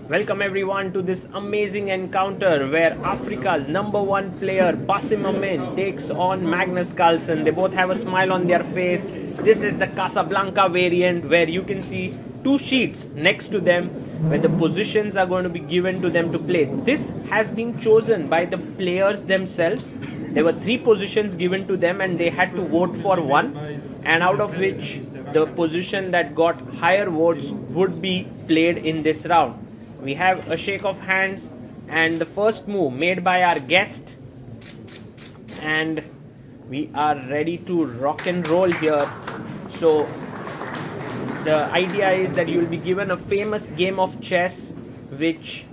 Welcome everyone to this amazing encounter where Africa's #1 player Bassem Amin takes on Magnus Carlsen. They both have a smile on their face. This is the Casablanca variant where you can see two sheets next to them where the positions are going to be given to them to play. This has been chosen by the players themselves. There were 3 positions given to them and they had to vote for one, and out of which the position that got higher votes would be played in this round. We have a shake of hands and the first move made by our guest, and we are ready to rock and roll here. So the idea is that you will be given a famous game of chess which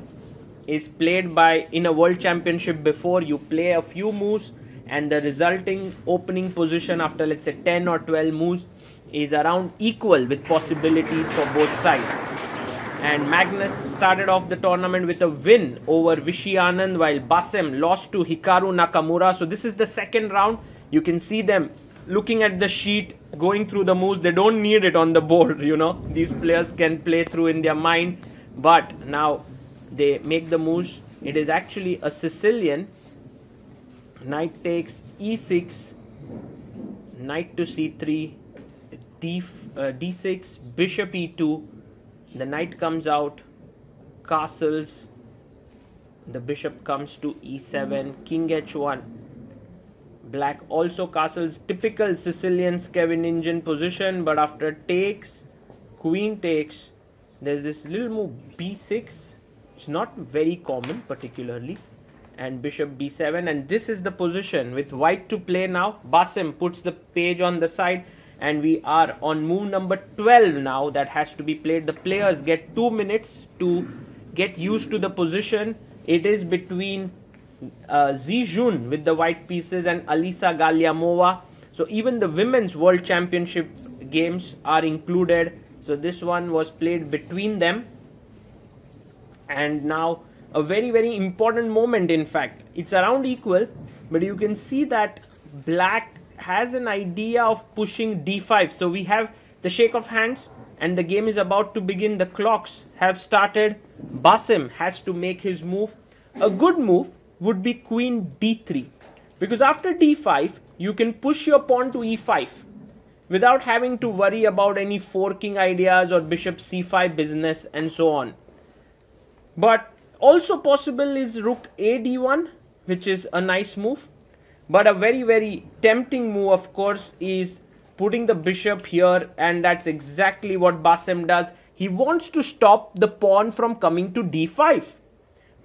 is played by in a world championship. Before you play a few moves, and the resulting opening position after, let's say, 10 or 12 moves is around equal with possibilities for both sides. And Magnus started off the tournament with a win over Xie, while Bassem lost to Hikaru Nakamura. So this is the second round. You can see them looking at the sheet, going through the moves. They don't need it on the board, you know. These players can play through in their mind. But now they make the moves. It is actually a Sicilian. Knight takes e6, knight to c3, d6, bishop e2. The knight comes out, castles, the bishop comes to e7, king h1. Black also castles, typical Sicilian Scandinavian position, but after takes, queen takes, there's this little move b6. It's not very common particularly, and bishop b7, and this is the position with white to play now. Bassem puts the page on the side, and we are on move number 12 now that has to be played. The players get 2 minutes to get used to the position. It is between Xie Jun with the white pieces and Alisa Galliamova. So even the women's world championship games are included. So this one was played between them. And now a very important moment. In fact, it's around equal, but you can see that black has an idea of pushing d5. So we have the shake of hands and the game is about to begin. The clocks have started. Bassem has to make his move. A good move would be queen d3, because after d5 you can push your pawn to e5 without having to worry about any forking ideas or bishop c5 business and so on. But also possible is rook a d1, which is a nice move. But a very tempting move, of course, is putting the bishop here, and that's exactly what Bassem does. He wants to stop the pawn from coming to d5.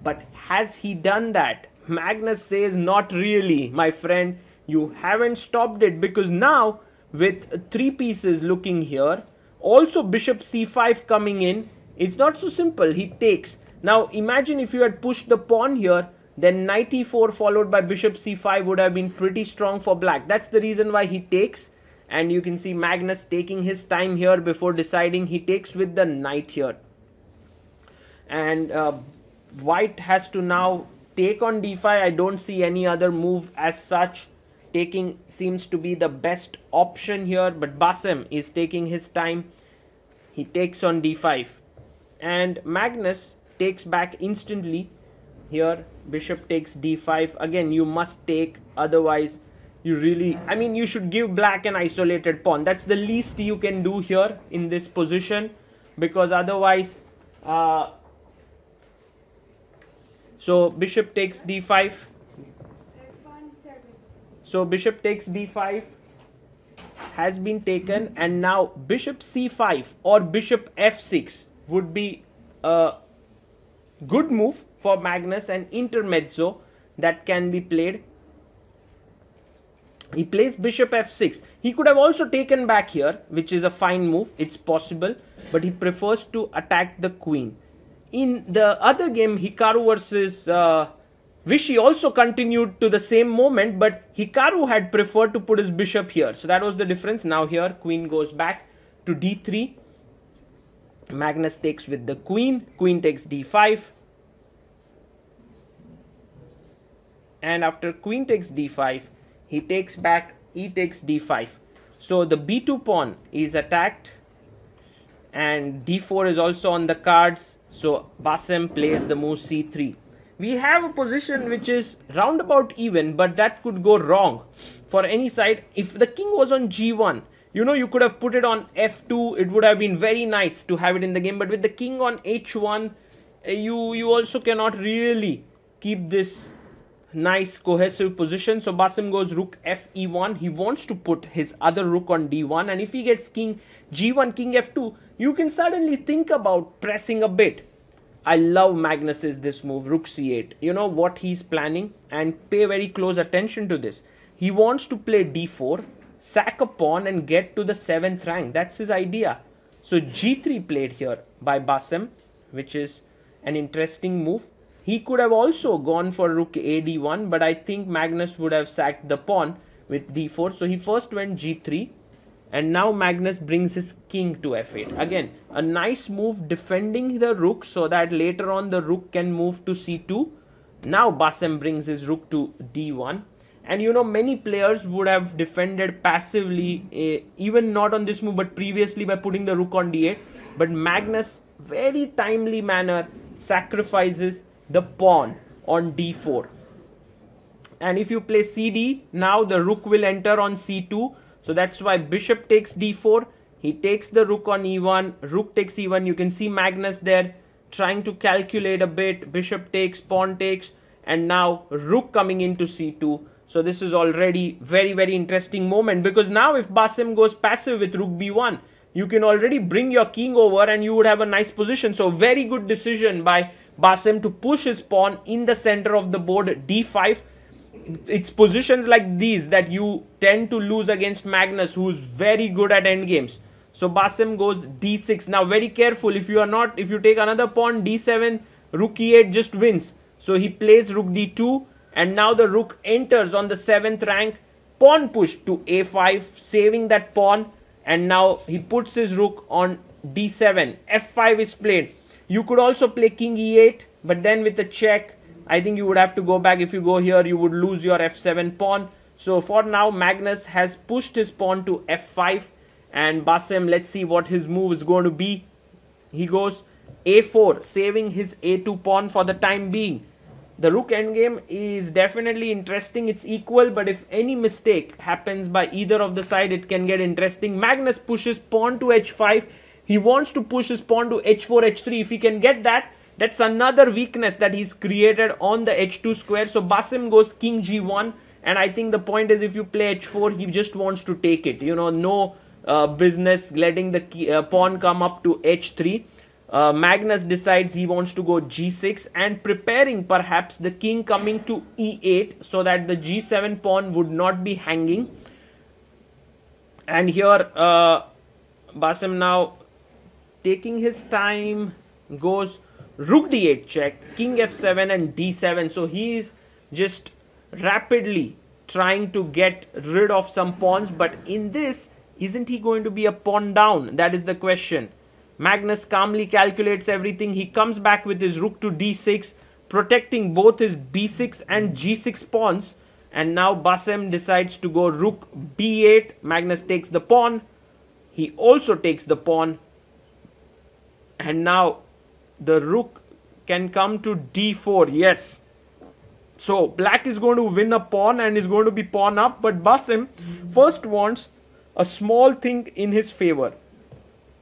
But has he done that? Magnus says not really, my friend. You haven't stopped it, because now with 3 pieces looking here, also bishop c5 coming in, it's not so simple. He takes. Now imagine if you had pushed the pawn here, then knight e4 followed by bishop c5 would have been pretty strong for black. That's the reason why he takes. And you can see Magnus taking his time here before deciding. He takes with the knight here. And white has to now take on d5. I don't see any other move as such. Taking seems to be the best option here, but Bassem is taking his time. He takes on d5. And Magnus takes back instantly. Here bishop takes d5. Again, you must take, otherwise you really, I mean, you should give black an isolated pawn. That's the least you can do here in this position, because otherwise so bishop takes d5. So bishop takes d5 has been taken, and now bishop c5 or bishop f6 would be a good move for Magnus, and intermezzo that can be played. He plays bishop f6. He could have also taken back here, which is a fine move. It's possible, but he prefers to attack the queen. In the other game, Hikaru versus Xie also continued to the same moment, but Hikaru had preferred to put his bishop here. So that was the difference. Now here queen goes back to d3. Magnus takes with the queen. Queen takes d5. And after queen takes d5, he takes back, e takes d5. So the b2 pawn is attacked, and d4 is also on the cards. So Bassem plays the move c3. We have a position which is roundabout even, but that could go wrong for any side. If the king was on g1, you know, you could have put it on f2. It would have been very nice to have it in the game. But with the king on h1, you also cannot really keep this nice cohesive position. So Bassem goes rook fe1. He wants to put his other rook on d1. And if he gets king g1, king f2, you can suddenly think about pressing a bit. I love Magnus's this move, rook c8. You know what he's planning, and pay very close attention to this. He wants to play d4, sack a pawn and get to the 7th rank. That's his idea. So g3 played here by Bassem, which is an interesting move. He could have also gone for rook ad1, but I think Magnus would have sacked the pawn with d4. So he first went g3. And now Magnus brings his king to f8. Again, a nice move defending the rook so that later on the rook can move to c2. Now Bassem brings his rook to d1. And you know, many players would have defended passively, even not on this move, but previously by putting the rook on d8. But Magnus, very timely manner, sacrifices the pawn on d4. And if you play cd, now the rook will enter on c2. So that's why bishop takes d4, he takes the rook on e1, rook takes e1. You can see Magnus there trying to calculate a bit, bishop takes, pawn takes, and now rook coming into c2. So this is already very interesting moment, because now if Bassem goes passive with rook b1, you can already bring your king over and you would have a nice position. So very good decision by Bassem to push his pawn in the center of the board, d5. It's positions like these that you tend to lose against Magnus, who's very good at endgames. So Bassem goes d6. Now very careful, if you take another pawn, d7, rook e8 just wins. So he plays rook d2, and now the rook enters on the 7th rank. Pawn push to a5, saving that pawn, and now he puts his rook on d7. f5 is played. You could also play king e8, but then with a check, I think you would have to go back. If you go here, you would lose your f7 pawn. So for now, Magnus has pushed his pawn to f5. And Bassem, let's see what his move is going to be. He goes a4, saving his a2 pawn for the time being. The rook endgame is definitely interesting. It's equal, but if any mistake happens by either of the side, it can get interesting. Magnus pushes pawn to h5. He wants to push his pawn to h4, h3. If he can get that, that's another weakness that he's created on the h2 square. So Bassem goes king g1, and I think the point is, if you play h4, he just wants to take it. You know, no business letting the pawn come up to h3. Magnus decides he wants to go g6 and preparing perhaps the king coming to e8 so that the g7 pawn would not be hanging. And here Bassem now taking his time goes rook d8 check, king f7 and d7. So he is just rapidly trying to get rid of some pawns, but in this, isn't he going to be a pawn down? That is the question. Magnus calmly calculates everything. He comes back with his rook to d6, protecting both his b6 and g6 pawns. And now Bassem decides to go rook b8. Magnus takes the pawn. He also takes the pawn. And now the rook can come to d4. Yes. So black is going to win a pawn and is going to be pawn up. But Bassem first wants a small thing in his favor,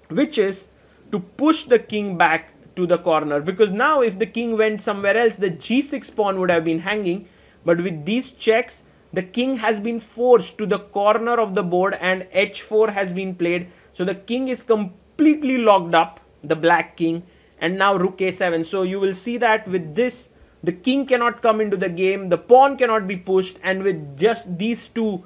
which is to push the king back to the corner. Because now if the king went somewhere else, the g6 pawn would have been hanging. But with these checks, the king has been forced to the corner of the board and h4 has been played. So the king is completely locked up, the black king. And now rook a7. So you will see that with this, the king cannot come into the game, the pawn cannot be pushed, and with just these two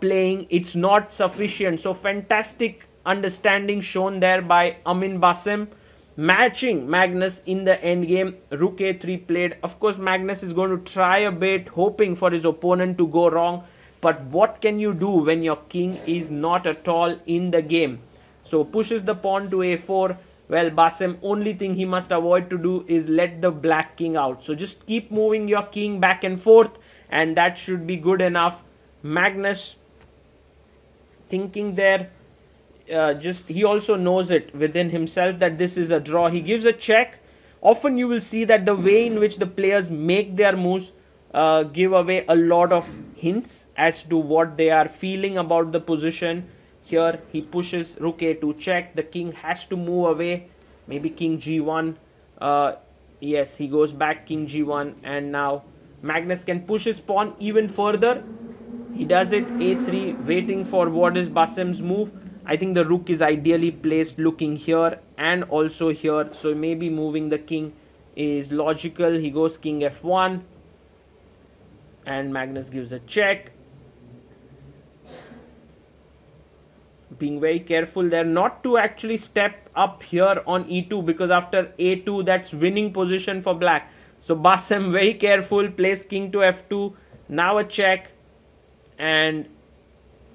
playing, it's not sufficient. So fantastic understanding shown there by Amin Bassem, matching Magnus in the endgame. Rook a3 played. Of course, Magnus is going to try a bit, hoping for his opponent to go wrong. But what can you do when your king is not at all in the game? So pushes the pawn to a4. Well, Bassem, only thing he must avoid to do is let the black king out. So just keep moving your king back and forth, and that should be good enough. Magnus thinking there, he also knows it within himself that this is a draw. He gives a check, often you will see that the way in which the players make their moves give away a lot of hints as to what they are feeling about the position. Here he pushes rook a2 check. The king has to move away. Maybe king g1. Yes, he goes back king g1, and now Magnus can push his pawn even further. He does it a3, waiting for what is Bassem's move. I think the rook is ideally placed looking here and also here, so maybe moving the king is logical. He goes king f1 and Magnus gives a check. Being very careful there not to actually step up here on e2, because after a2 that's winning position for black. So Bassem very careful, plays king to f2, now a check, and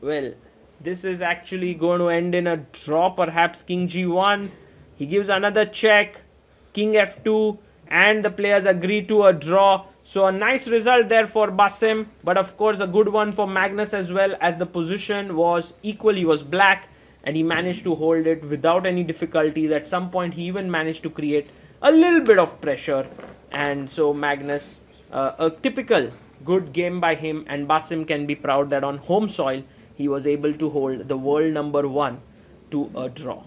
well, this is actually going to end in a draw, perhaps king g1. He gives another check, king f2, and the players agree to a draw. So a nice result there for Bassem, but of course a good one for Magnus as well, as the position was equal. He was black and he managed to hold it without any difficulties. At some point he even managed to create a little bit of pressure, and so Magnus, a typical good game by him, and Bassem can be proud that on home soil he was able to hold the world number 1 to a draw.